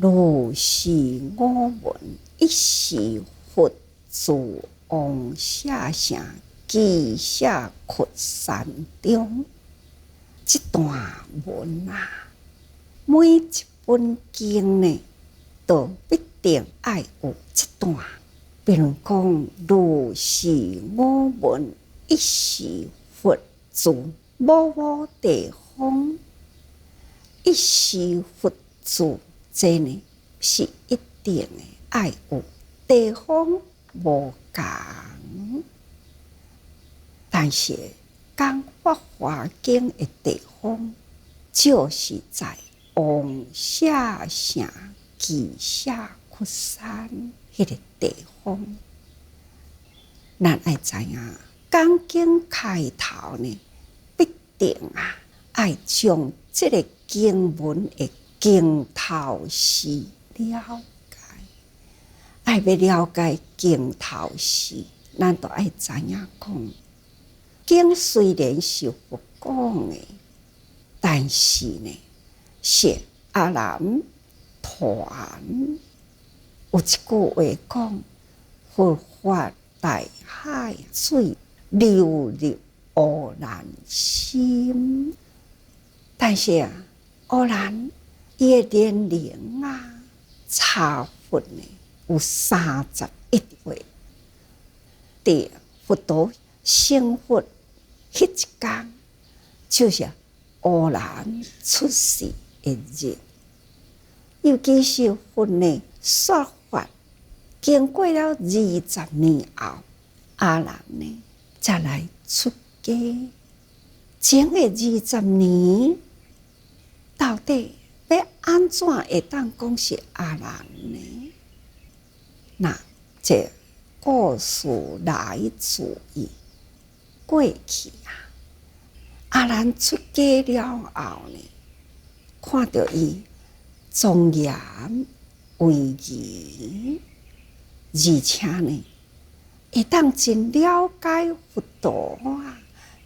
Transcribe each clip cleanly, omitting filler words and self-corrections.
如是我闻，一时佛自往下城，记下屈山中。这段文啊，每一本经呢，都必定爱有这段。比如讲，如是我闻，一时佛自某某地方，一时佛自这呢是一定的爱有地方无同，但是讲法华经的地方，就是在往下城记下屈山迄个地方。咱爱知影，讲经开头呢，必定爱将这个经文的经头诗了解。爱要了解经头诗，咱就爱知影讲，经虽然是佛讲的，但是呢，是阿难传。有一句话讲，佛法大海水，流入阿难心。但是阿难伊的年龄差佛呢有31岁。伫佛陀成佛迄一天，就是阿难出世的日。尤其是佛呢说法经过了20年后，阿难呢才来出家。前的20年，到底要安怎会当讲是阿难呢？那这故事来自于过去阿难出家了后呢，看到伊庄严威仪，而且呢，会当真了解佛陀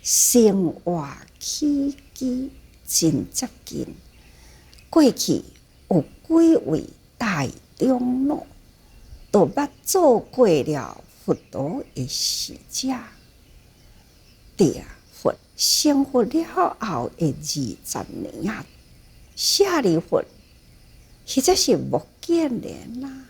生活起居真接近。过去有几位大长老都捌做过了佛陀的使者，伫佛成佛了后的20年舍利弗或者是目犍连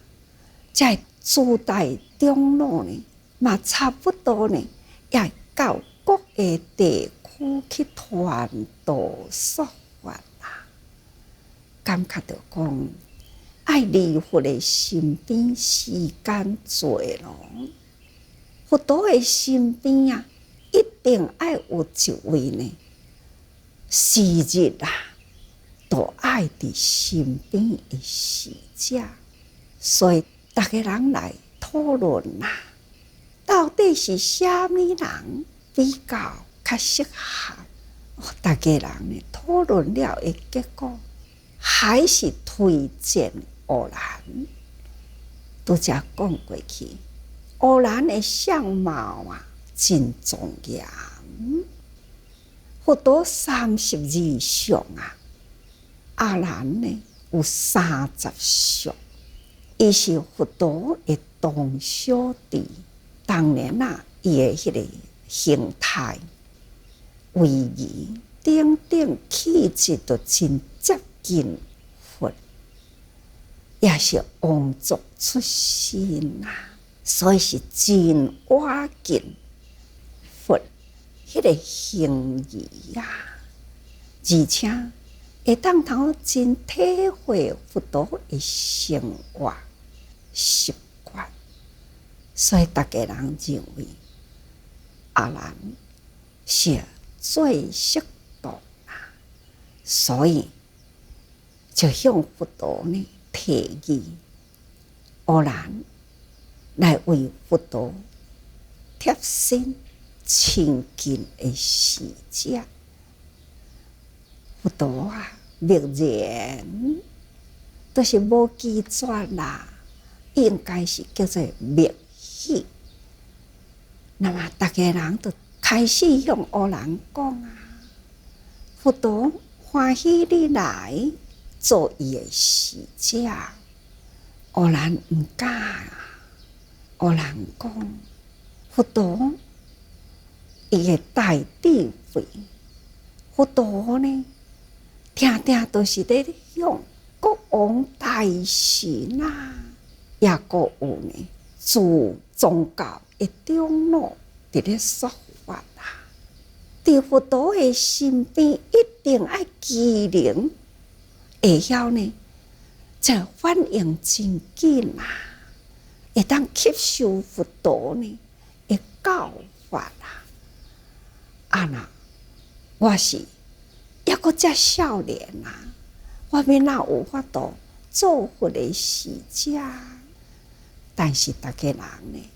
这诸大长老呢，嘛差不多呢，也到各个地区去传道说法感觉到讲，爱离佛的身边时间多咯。佛陀的身边一定爱有一位呢，时日都爱伫身边的使者。所以大家人来讨论到底是啥物人比较适合？大家人呢讨论了的结果，还是推荐阿难。拄则讲过去，阿难的相貌真庄严。佛陀32相阿难呢有30相。伊是佛陀的同小弟，当然伊的迄个形态、威仪等等气质都真接近佛，也是王族出身所以是真瓦近佛迄个形仪而且会当头真体会佛陀的生活习惯，所以大家人认为阿难是最适当所以就向佛陀呢提议，阿难来为佛陀贴身亲近的使者。佛陀默然都是无拒绝应该是叫做默许。那么大家人就开始向阿难讲佛陀欢喜你来做伊的使者。有人毋敢啊，有人讲佛陀伊个大智慧，佛陀呢，定定都是咧向国王大臣啊，也个有呢自宗教的长老伫咧说法啊。伫佛陀的身边，一定爱机灵，会晓呢，这反应真紧啊，会当吸收佛陀呢的教法啊。啊那我是抑阁遮少年啊，我要哪有法度做佛的使者？但是大家人呢，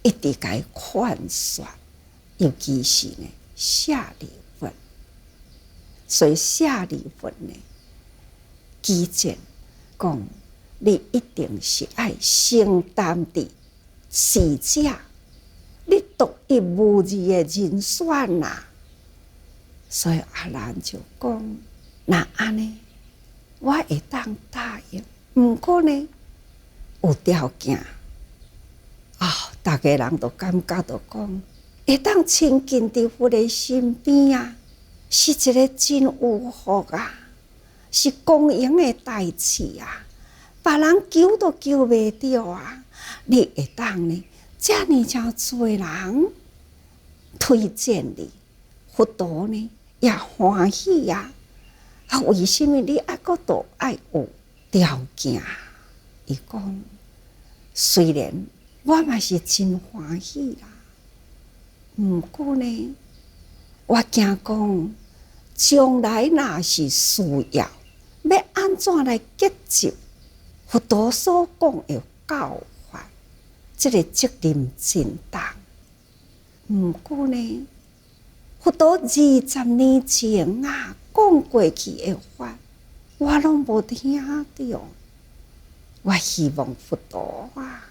一直甲伊劝说，尤其是呢舍利弗，所以舍利弗呢，基建讲你一定是爱承担的使者，你独一无二的人选啊。所以阿难就讲：那安尼，我会当答应，毋过呢有条件。大家人都感觉到讲，会当亲近伫佛的身边啊，是一个真有福啊，是公营的代志啊，别人求都求袂到啊。你会当呢，遮尔诚多人推荐你，佛陀呢也欢喜啊。为什么你还阁都爱有条件？伊讲，虽然我嘛是真欢喜啦，毋过呢，我惊讲将来若是需要，要安怎来结集佛陀所讲的教法？这个责任真重。毋过呢，佛陀20年前啊讲过去的法，我拢无听到。我希望佛陀啊，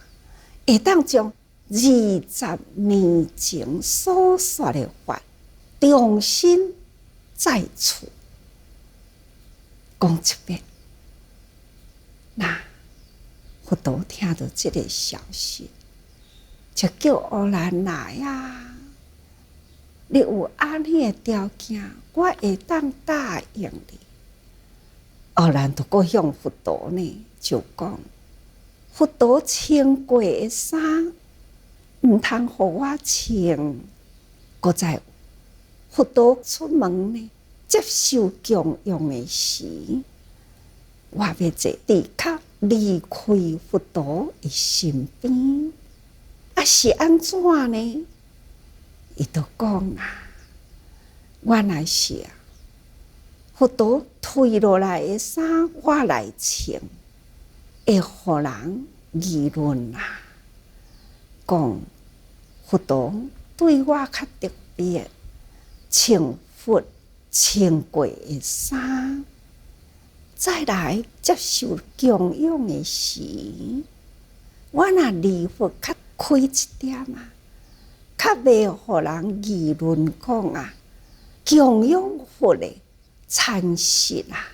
会当将20年前所说的法重新再次讲一遍。那佛陀听到这个消息，就叫阿难来啊！你有安尼的条件，我会当答应你。阿难就阁向佛陀呢，就讲：佛陀穿过的衫，毋通互我穿。搁再佛陀出门呢，接受供养的时，我要坐立刻离开佛陀的身边。是安怎呢？伊就讲啊，原来是啊，佛陀退落来的衫，我来穿，会互人议论啊，讲佛陀对我较特别，穿佛穿过的衫，再来接受供养的时，我若离佛较开一点啊，较袂互人议论讲啊，供养佛的参事啊，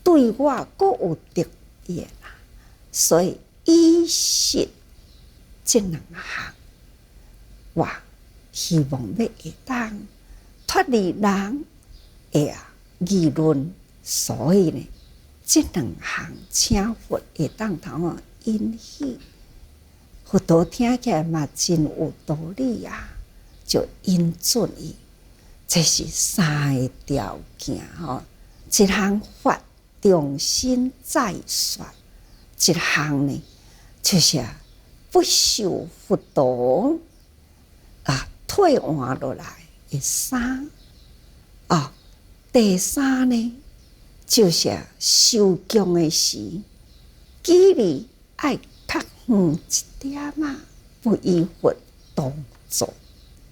对我阁有特别啦。所以以实这两项，我希望要会当脱离人的议论。所以呢，这两项请佛会当头啊允许。佛陀听起来嘛真有道理啊，就应准伊。这是三个条件吼，一项法重新再说，一项呢就是不受佛陀退换落来的衫第三呢就是受供的时，距离爱较远一点啊，不与佛同坐。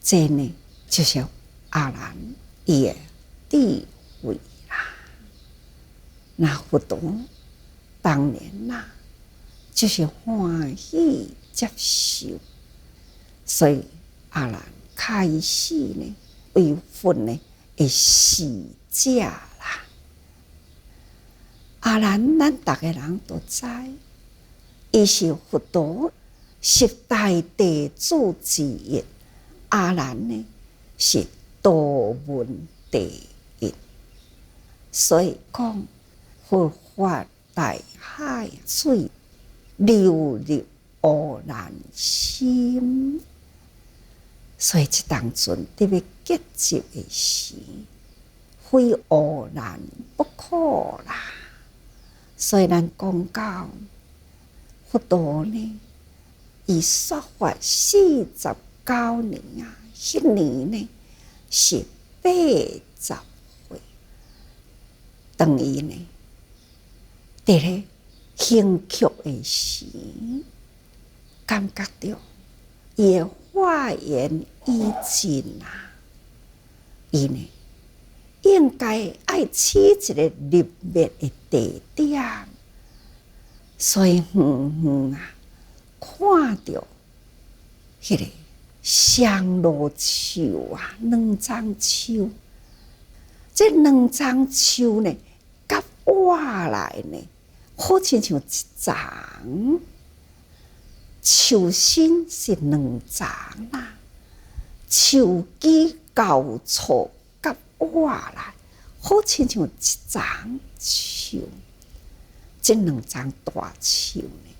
这呢就是阿难伊的智慧啦。那佛陀当然啦，就是欢喜接受，所以阿难开始呢为佛呢的使者啦。阿难，咱逐个人都知，伊是佛陀十大弟子之一，阿难呢是多闻第一，所以讲佛法大海水流入阿难心，所以这当阵特别结集的时，非阿难不可啦。所以咱讲到佛陀呢，伊说法49年啊，迄年呢是80岁，等于呢，伫咧刑曲的时，感觉到伊的化缘已尽啊，伊呢应该爱起一个入灭的地点，所以远啊，看到迄个香罗树啊，两丛树，这两丛树呢，甲挖来呢，好亲像一丛，树身是两丛啦，树枝交错甲挖来，好亲像一丛树。这两丛大树呢，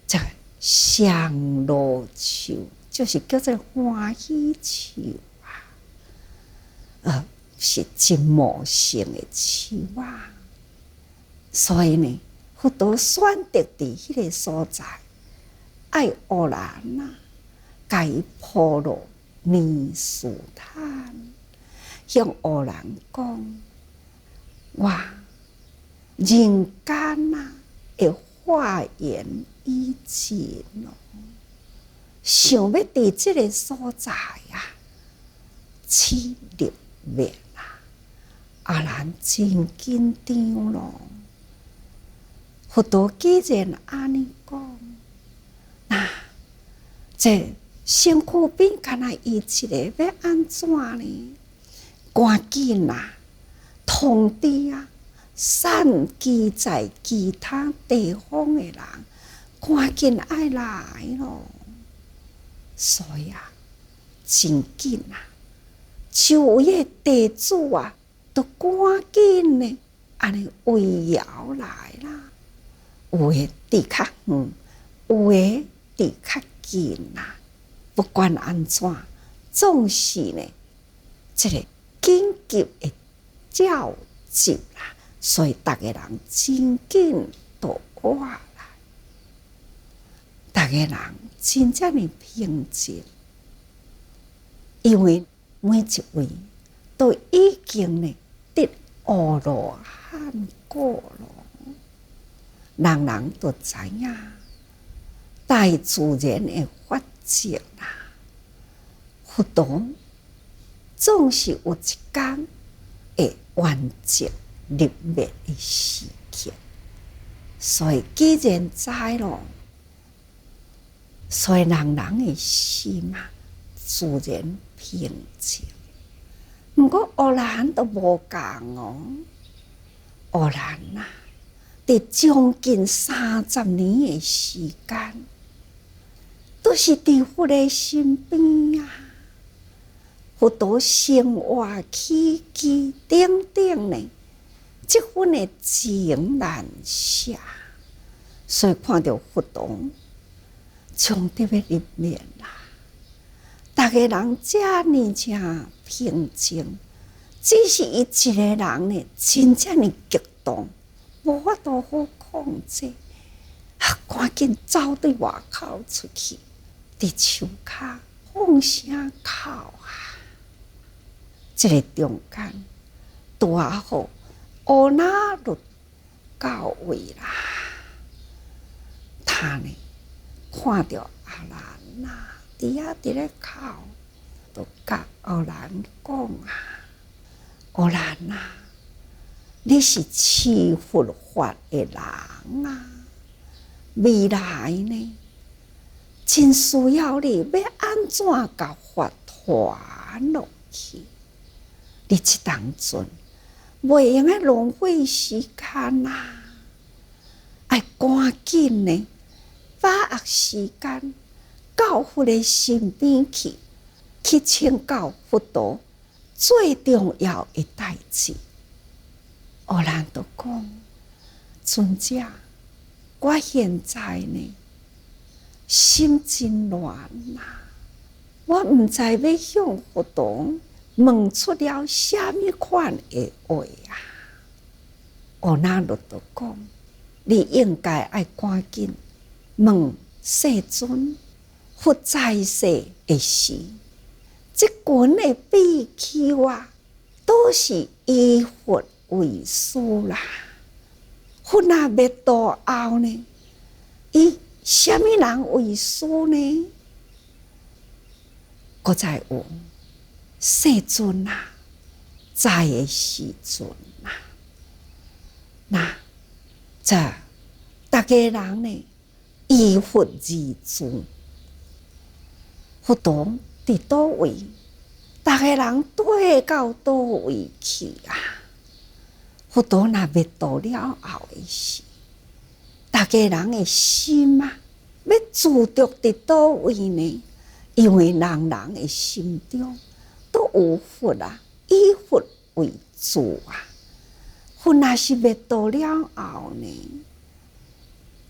这香罗树就是叫做欢喜树啊，是真茂盛的树啊。所以呢，佛陀选择伫迄个所在，爱阿难啊，甲伊铺路泥树毯，向阿难讲：我人间啊，会化缘已尽咯，想要伫这个所在啊，起入灭啊！阿难真紧张咯。佛陀既然安尼讲，那这身躯边干那伊一个要安怎呢？赶紧啊，通知啊！散居在其他地方的人，赶紧爱来咯。所以啊，真紧啊，就有地主啊，都赶紧呢，安尼围绕来啦。有诶伫较远，有诶伫较近啦。不管安怎，总是呢，这个紧急的召集啦。所以，大家人真紧都活来，大家人真正的平静，因为每一位都已经呢得阿罗汉果咯，人人都知影大自然的法则啦。佛陀总是有一天会完结入灭的时间，所以既然知咯，所以人人的心啊，自然平静。不过阿难都无共哦，阿难啊，伫将近30年的时间，都是伫佛的身边啊。佛陀生活起居等等呢，这份的情难舍，所以看到佛陀从特别入面啦，大家人这呢正平静，只是伊一个人呢，真正的激动，无法度好控制，赶紧走对外口出去，伫树骹放声哭啊！这个中间拄好，乌那律到位啦。他呢看到阿难呐，伫咧哭，就甲阿难讲啊：阿难啊，你是持佛法的人啊，未来呢，真需要你要安怎甲法传落去？你这当阵袂用浪费时间啊！爱赶紧呢，把握时间到佛的身边去请教佛陀最重要的代志。有人就讲，尊者，我现在呢心真乱啊，我毋知要向佛陀问出了什么款的话啊。有人就讲，你应该爱赶紧问世尊，佛在世的时，这群的比丘啊，都是以佛为师啦。佛若灭度后呢，以什么人为师呢？搁再有世尊啊，在的时阵啊，那这大家人呢，以佛而尊，佛陀伫倒位，大家人对到倒位去啊？佛陀若灭度了后的时，大家人的心啊，要注着伫倒位呢？因为人人的心中都有佛啊，以佛为主啊。佛若是灭度了后呢，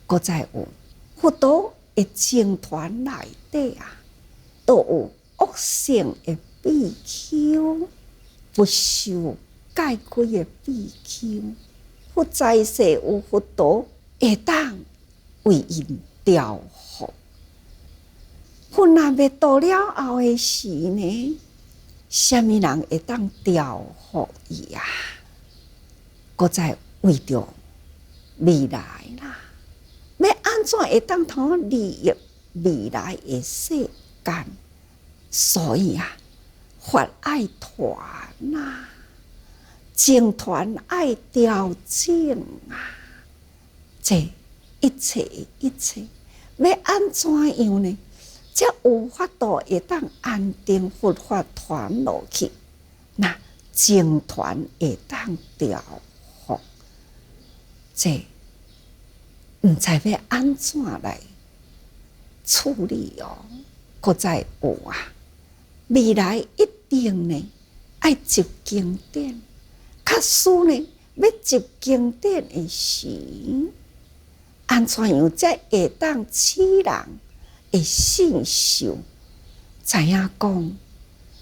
搁再有佛陀的僧团内底啊，都有恶性的比丘，不受戒规的比丘。佛在世有佛陀会当为因调伏。佛若灭度了后的时呢，什么人会当调伏伊啊？搁再为着未来啦，要安怎会当通利益未来的世间？所以啊，法爱团啊，僧团爱调整啊，这一切要安怎样呢？才有法度会当安定佛法传落去，那僧团会当调伏，这毋知要安怎来处理哦。搁再有啊，未来一定呢爱集经典，假使呢要集经典的时，安怎样才会当使人会信受，知影讲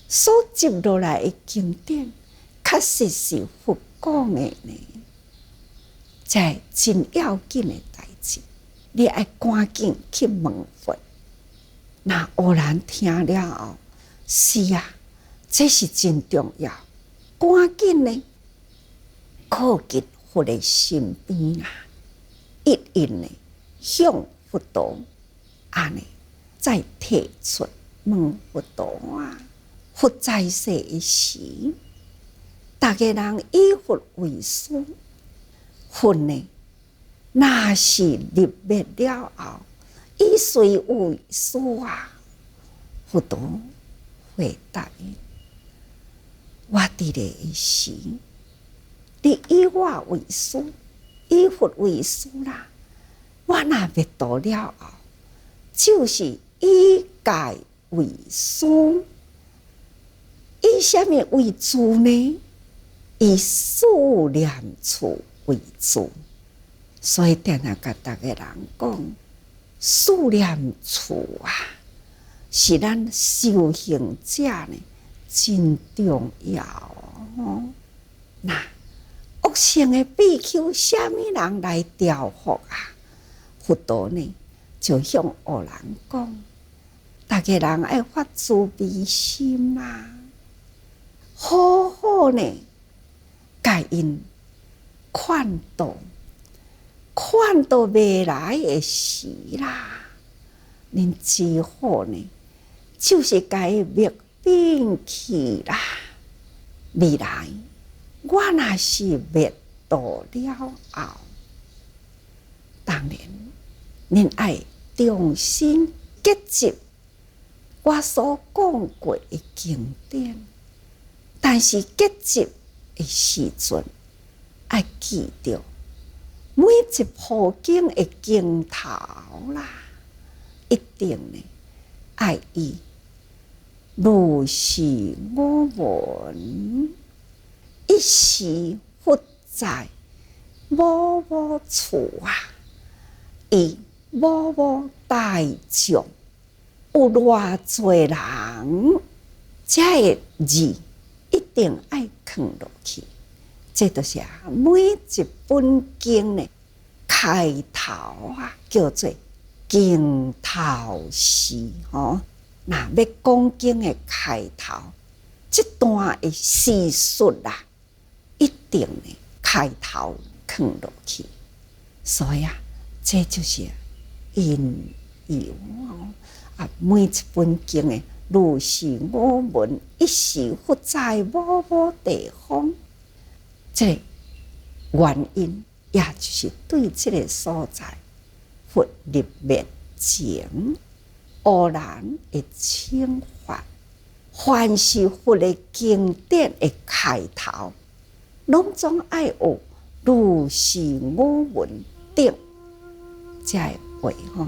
所接落来的经典，确实是佛讲的呢？这真要紧的代志，你爱赶紧去问佛。那有人听了后，是啊，这是真重要，赶紧呢靠近佛的身边啊，一应呢向佛陀安尼。再提出问佛陀啊，佛在世的时，大家人以佛为师，佛呢，若是入灭了后，以谁为师啊？佛陀回答伊：我伫个时，你以我为师，以佛为师啦。我若灭度了后，就是以戒为师，以什么为主呢？以四念处为主。所以定定甲大家人讲，四念处啊，是咱修行者呢真重要哦。那恶性的比丘，什么人来调伏啊？佛陀呢，就向恶人讲。大家人爱发慈悲心啊，好好呢，甲因劝导未来的时啦。恁只好呢，就是甲伊灭摒去啦。未来我若是灭度了后，当然恁爱重新结集我所讲过的经典，但是结集的时阵，爱记着每一部经的经头啦，一定呢爱伊。如是我闻，一时不在某某处啊，伊某某大众有偌济人，这个字一定爱藏落去。这就是每一本经呢开头啊，叫做经头诗吼。那要讲经的开头，这段的叙述啦，一定呢开头藏落去。所以啊，这就是因由啊，每一本经的如是我闻，一时不在某某地方。这个原因，也就是对这个所在佛入灭情，偶然的请法。凡是佛的经典的开头，拢总爱有如是我闻等这个话吼。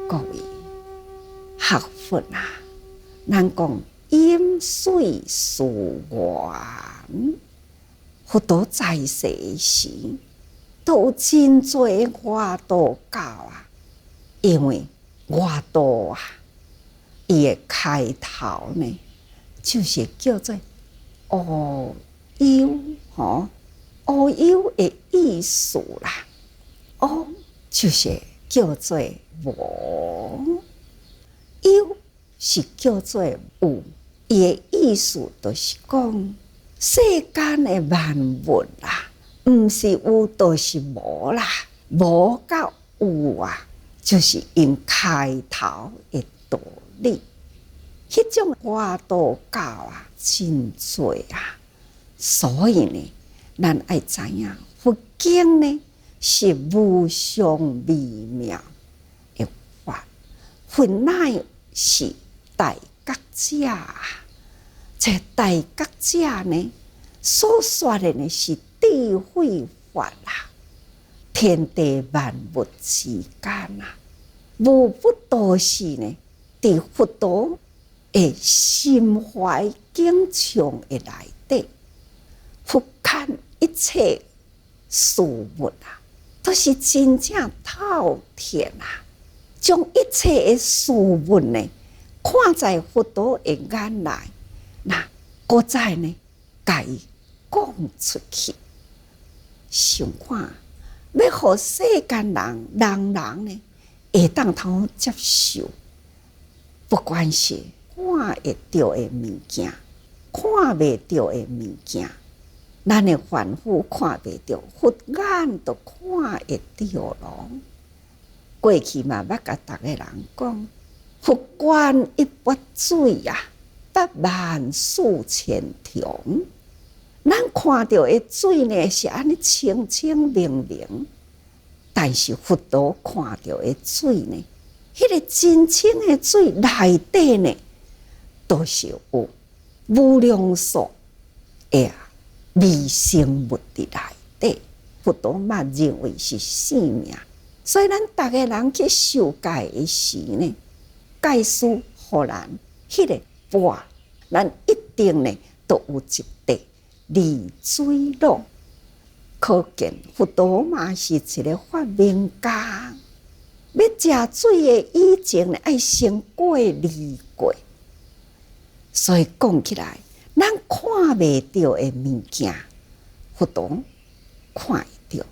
各位学佛啊，咱讲饮水思源，佛陀在世时都有真侪外道教啊，因为外道啊，伊的开头呢，就是叫做阿幽吼，阿幽的意思啦，阿就是叫做无，有是叫做有，伊的意思就是讲世间的万物啦，毋是有就是无啦，无甲有啊，就是因开头的道理。迄种外道教啊，真多啊，所以呢，咱爱知影佛经呢是无上微妙的法，佛乃是大觉者啊！这大觉者呢，所说的呢是智慧法啦，天地万物之间啊，无不都是呢，伫佛陀的心怀敬重的内底，佛看一切事物啊，都是真正透天啊！将一切的事物呢，看在佛陀的眼内，那搁再呢，甲伊讲出去，想看要互世间人呢，会当通接受，不管是看会到的物件，看袂到的物件，咱的凡夫看袂到，佛眼都看会到咯。过去嘛，捌甲逐个人讲，佛观一鉢水啊，800004千重。咱看到的水呢，是安尼清清明明，但是佛陀看到的水呢，迄个真清的水内底呢，都是有无量数的微生物伫内底。佛陀嘛认为是生命。所以咱逐个人去受戒的时呢，戒师互咱迄个钵，咱一定呢都有一块离水路，可见佛陀嘛是一个发明家。要食水的以前爱先过滤过，所以讲起来，咱看袂到的物件，佛陀看会到；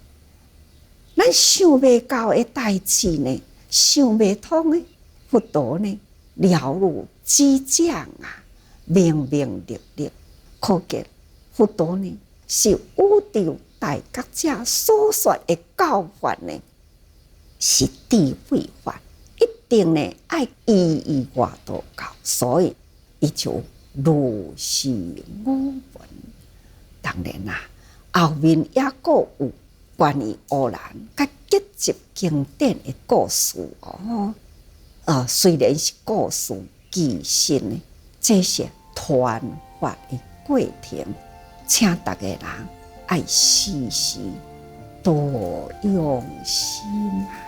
咱想袂到的代志呢，想袂通的，佛陀呢了如指掌啊，明明历历。可见佛陀呢是宇宙大觉者所说的教法呢，是智慧法，一定呢爱依于外道教，所以伊就如是我闻。当然啦，后面也佫有关于乌兰甲结集经典的故事哦。虽然是故事，其实呢，这是传法的过程，请大家人爱时时多用心啊。